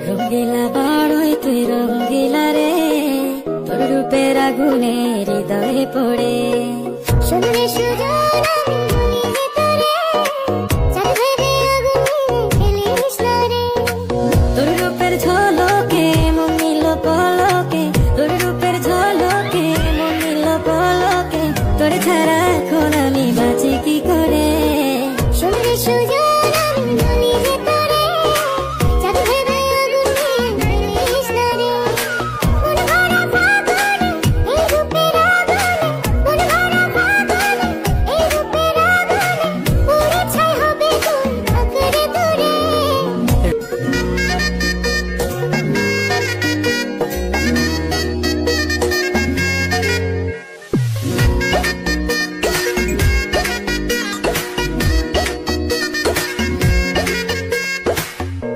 রঙ্গিলা বাড়ই তুই রঙ্গিলা রে, তোর রূপের আগুনে হৃদয়ে পড়ে। শুনলে সুজন আমি মনে তোরে, চাঁদ ভেবে আগুনে ফেলিস না রে। তোর রূপের ঝলকে মন নিল পলকে, তোর রূপের ঝলকে মন নিল পলকে, তোর ছাড়া এখন আমি বাঁচি কি করে। শুনলে সুজন আমি মনে তোরে, চাঁদ ভেবে আগুনে ফেলিস না রে। মন ভরা ফাগুনে এই রূপের আগুনে, মন ভরা ফাগুনে এই রূপের আগুনে, পুড়ে ছাই হবে কোন আঁকড়ে তোরে।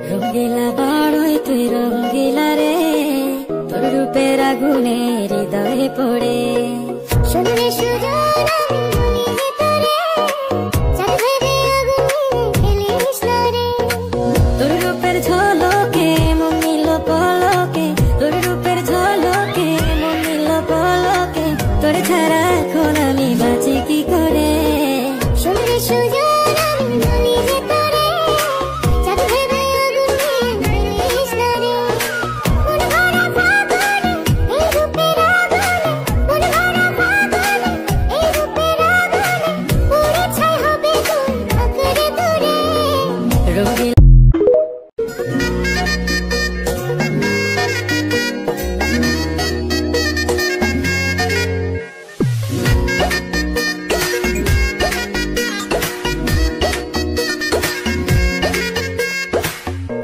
রঙ্গিলা বাড়ই তুই রঙ্গিলা রে, তোর রূপের আগুনে হৃদয়ে পড়ে। শুনলে সুজন আমি মনে তোরে, চাঁদ ভেবে আগুনে ফেলিস না রে। তোর রূপের ঝলকে মন নিল পলকে, তোর রূপের ঝলকে মন নিল পলকে, তোর ছাড়া এখন আমি বাঁচি কি করে। শুনলে সুজন আমি মনে তোরে, চাঁদ ভেবে আগুনে ফেলিস না রে। মন ভরা ফাগুনে এই রূপের আগুনে, মন ভরা ফাগুনে এই রূপের আগুনে, পুড়ে ছাই হবে কোন আঁকড়ে তোরে। রঙ্গিলা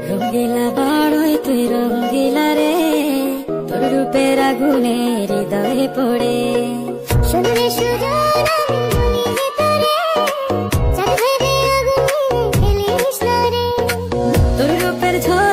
রঙ্গিলা বাড়ই তুই রঙ্গিলা রে, তোর রূপের আগুনে হৃদয়ে পড়ে। শুনলে সুজন আমি মনে তোরে, চাঁদ ভেবে আগুনে ফেলিস না রে। তোর রূপের ঝলকে